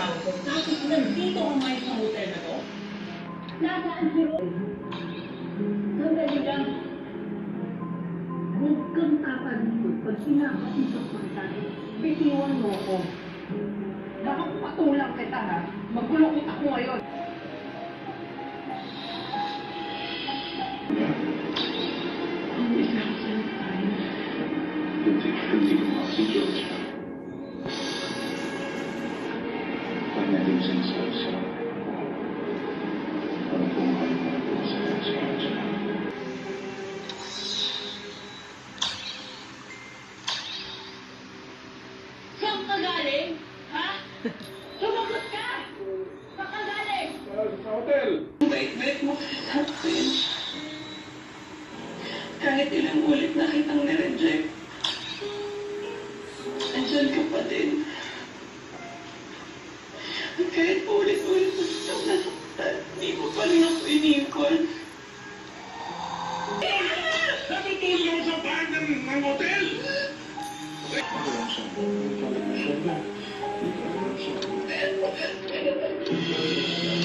trabaho ko. Tapos nandito ang may sa hotel na to? Nasaan si Ron? Sandali lang. Huwag kang kapalikod pag sinakas mo sa pantay. Bitiwan mo ako. Baka patulang kita ha. Magulungit ako ngayon. Hindi na ako sa'yo tayo. Hindi ko ako si George. Pag naging sinasabi sa parang pumahalin mo ako sa George. Saan ka galing? Ha? Sumagot ka! Saan ka galing? Sa hotel! Bait-bait mo sa akin. Kahit ilang ulit na kitang nireject, andyan ka pa din. At kahit ulit-ulit mo kitang nasaktan, di mo pa rin ako inikon. Natutulog ako sa bahay ng hotel! Walang sabi. Walang sabi. Walang sabi.